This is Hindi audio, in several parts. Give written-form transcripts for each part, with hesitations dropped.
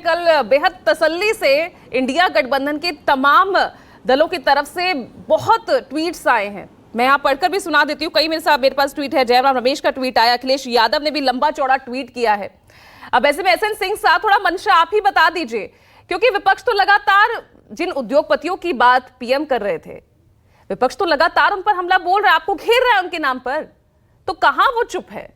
कल बेहद तसल्ली से इंडिया गठबंधन के तमाम दलों की तरफ से बहुत ट्वीट्स आए हैं। मैं यहाँ पढ़कर भी सुना देती हूँ। कई मेरे पास ट्वीट है। जयराम रमेश का ट्वीट आया, अखिलेश यादव ने भी लंबा चौड़ा ट्वीट किया है। अब ऐसे में एसएन सिंह साहब थोड़ा मंशा आप ही बता दीजिए, क्योंकि विपक्ष तो लगातार जिन उद्योगपतियों की बात पीएम कर रहे थे, विपक्ष तो लगातार उन पर हमला बोल रहा है, आपको घेर रहा है उनके नाम पर, तो कहां वो चुप है?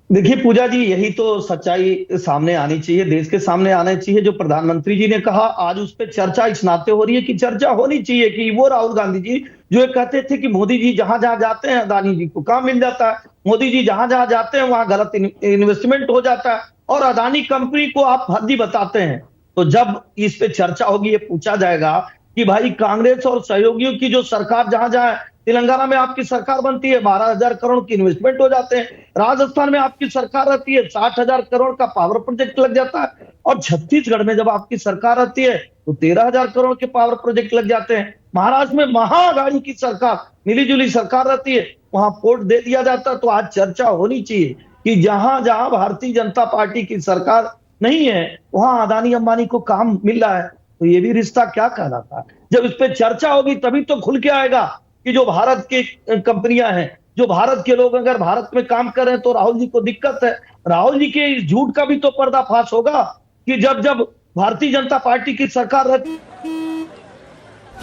देखिए पूजा जी, यही तो सच्चाई सामने आनी चाहिए, देश के सामने आना चाहिए। जो प्रधानमंत्री जी ने कहा, आज उस पर चर्चा इस नाते हो रही है कि चर्चा होनी चाहिए कि वो राहुल गांधी जी जो कहते थे कि मोदी जी जहां जहां जाते हैं अदानी जी को काम मिल जाता है, मोदी जी जहां जहां जाते हैं वहां गलत इन्वेस्टमेंट हो जाता है और अदानी कंपनी को आप फर्जी बताते हैं। तो जब इस पे चर्चा होगी, ये पूछा जाएगा कि भाई कांग्रेस और सहयोगियों की जो सरकार जहां जहां तेलंगाना में आपकी सरकार बनती है 12,000 करोड़ की इन्वेस्टमेंट हो जाते हैं, राजस्थान में आपकी सरकार रहती है 60,000 करोड़ का पावर प्रोजेक्ट लग जाता है, और छत्तीसगढ़ में जब आपकी सरकार रहती है तो 13,000 करोड़ के पावर प्रोजेक्ट लग जाते हैं। महाराष्ट्र में महाअघाड़ी की सरकार, मिलीजुली सरकार रहती है, वहां पोर्ट दे दिया जाता है। तो आज चर्चा होनी चाहिए कि जहां जहां भारतीय जनता पार्टी की सरकार नहीं है वहां अदानी अंबानी को काम मिल रहा है, तो ये भी रिश्ता क्या कहलाता है? जब इस पे चर्चा होगी तभी तो खुल के आएगा कि जो भारत की कंपनियां हैं, जो भारत के लोग अगर भारत में काम कर रहे हैं तो राहुल जी को दिक्कत है। राहुल जी के इस झूठ का भी तो पर्दाफाश होगा कि जब जब भारतीय जनता पार्टी की सरकार रहती।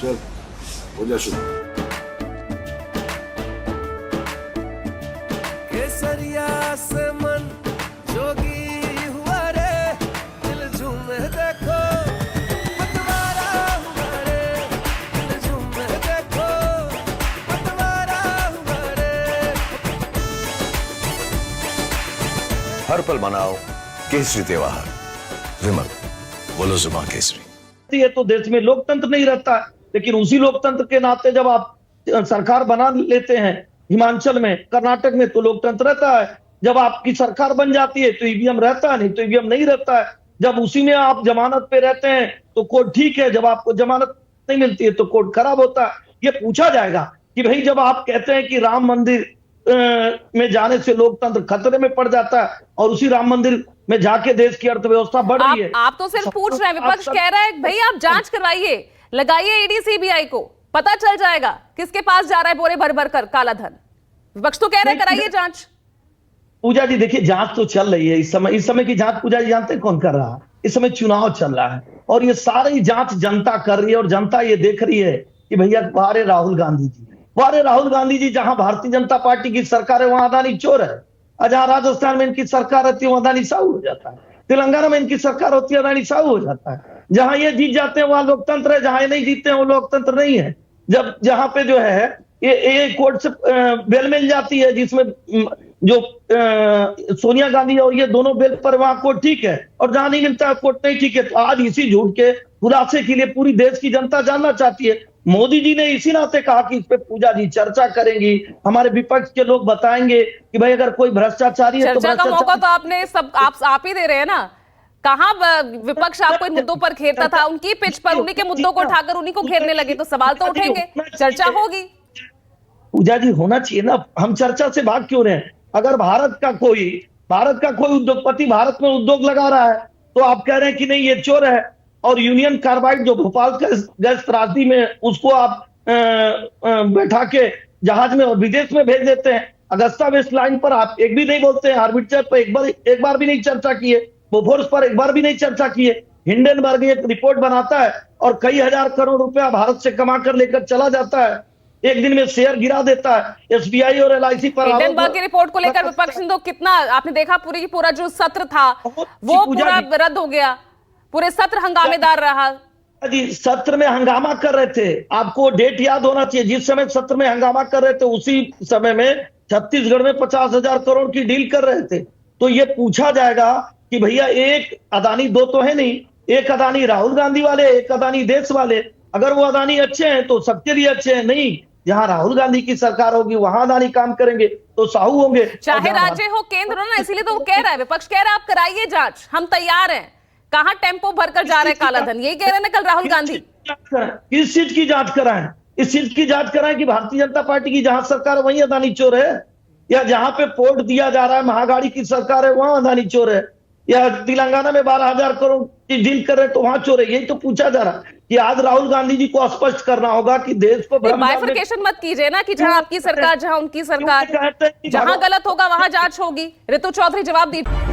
चल हो जा शुरू। केसरिया से मन जोगी हुआ रे, दिल झूमे देखो पतवारा हुआ रे, दिल झूमे देखो पतवारा हुआ रे। हर पल मनाओ केसरी त्योहार। विमल बोलो जुबान केसरी। है तो देश में लोकतंत्र नहीं रहता है, लेकिन उसी लोकतंत्र के नाते जब आप सरकार बना लेते हैं हिमाचल में, कर्नाटक में, तो लोकतंत्र रहता है। जब आपकी सरकार बन जाती है तो ईवीएम रहता है, नहीं तो ईवीएम नहीं रहता है। जब उसी में आप जमानत पे रहते हैं तो कोर्ट ठीक है, जब आपको जमानत नहीं मिलती है तो कोर्ट खराब होता है। ये पूछा जाएगा कि भाई जब आप कहते हैं कि राम मंदिर में जाने से लोकतंत्र खतरे में पड़ जाता है और उसी राम मंदिर में जाके देश की अर्थव्यवस्था बढ़ रही है। आप तो सिर्फ पूछ रहे हैं, विपक्ष कह रहा है भाई आप जांच करवाइए, लगाइए ईडी सीबीआई को, पता चल जाएगा किसके पास जा रहा है बोरे भर भर कर काला धन। विपक्ष तो कह रहे हैं कराइए जांच। पूजा जी देखिए, जांच तो चल रही है इस समय की जांच। पूजा जी जानते हैं कौन कर रहा है? इस समय चुनाव चल रहा है और ये सारी जांच जनता कर रही है और जनता ये देख रही है कि भैया बारे राहुल गांधी जी, बारे राहुल गांधी जी, जहां भारतीय जनता पार्टी की सरकार है वहां अदानी चोर है, और जहां राजस्थान में इनकी सरकार रहती है वहां अदानी साहू हो जाता है, तेलंगाना में इनकी सरकार होती है अदानी साहू हो जाता है। जहां ये जीत जाते हैं वहां लोकतंत्र है, जहां ये नहीं जीतते हैं वो लोकतंत्र नहीं है। जब जहां पे जो है ये कोर्ट से बेल मिल जाती है, जिसमें जो सोनिया गांधी और ये दोनों बेल पर, वहां कोर्ट ठीक है, और जहां नहीं मिलता है कोर्ट नहीं ठीक है। तो आज इसी झूठ के खुलासे के लिए पूरी देश की जनता जानना चाहती है। मोदी जी ने इसी नाते कहा कि इस पे पूजा जी चर्चा करेंगी, हमारे विपक्ष के लोग बताएंगे कि भाई अगर कोई भ्रष्टाचारी है तो चर्चा का मौका तो आपने सब आप ही दे रहे हैं ना। कहां विपक्ष आपको इन मुद्दों पर घेरता था, उनकी पिच पर उन्हीं के मुद्दों को उठाकर उन्हीं को घेरने लगे, तो सवाल तो उठेंगे, चर्चा होगी। पूजा जी होना चाहिए ना, हम चर्चा से भाग क्यों रहे हैं? अगर भारत का कोई उद्योगपति भारत में उद्योग लगा रहा है तो आप कह रहे हैं कि नहीं ये चोर है, और यूनियन कार्बाइड जो भोपाल गैस त्रासदी में उसको आप बैठा के जहाज में और विदेश में भेज देते हैं। अगस्ता वेस्ट लाइन पर आप एक भी नहीं बोलते हैं, आर्बिट्रेज पर एक बार भी नहीं चर्चा किए, बोफोर्स पर एक बार भी नहीं चर्चा किए। हिंडनबर्ग एक रिपोर्ट बनाता है और कई हजार करोड़ रुपया भारत से कमा कर लेकर चला जाता है, एक दिन में शेयर गिरा देता है एसबीआई और एलआईसी पर। हिंडनबर्ग की रिपोर्ट को लेकर विपक्ष ने तो कितना, आपने देखा पूरा जो सत्र था वो पूरा रद्द हो गया, पूरे सत्र हंगामेदार रहा जी। सत्र में हंगामा कर रहे थे, आपको डेट याद होना चाहिए, जिस समय सत्र में हंगामा कर रहे थे उसी समय में छत्तीसगढ़ में 50,000 करोड़ की डील कर रहे थे। तो ये पूछा जाएगा कि भैया एक अदानी दो तो है नहीं, एक अदानी राहुल गांधी वाले, एक अदानी देश वाले। अगर वो अदानी अच्छे हैं तो सबके लिए अच्छे हैं, नहीं जहां राहुल गांधी की सरकार होगी वहां अदानी काम करेंगे तो साहू होंगे, चाहे राज्य हो केंद्र हो ना। इसीलिए तो वो कह रहा है, विपक्ष कह रहा है आप कराइए जांच, हम तैयार हैं। कहां टेम्पो भरकर जा रहे हैं काला धन, यही कह रहे हैं ना कल राहुल गांधी। किस चीज की जांच कराएं? इस चीज की जांच कराएं कि भारतीय जनता पार्टी की जहां सरकार है वहीं अदानी चोर है, या जहां पे पोर्ट दिया जा रहा है महागाड़ी की सरकार है वहां अदानी चोर है। या तेलंगाना में 12,000 करोड़ की डील कर रहे तो वहां चोर है। यही तो पूछा जा रहा कि आज राहुल गांधी जी को स्पष्ट करना होगा कि देश को बाइफरकेशन मत कीजिए ना कि जहां आपकी सरकार जहां उनकी सरकार, कहते हैं कि जहां गलत होगा वहां जांच होगी। ऋतु चौधरी जवाब दीजिए।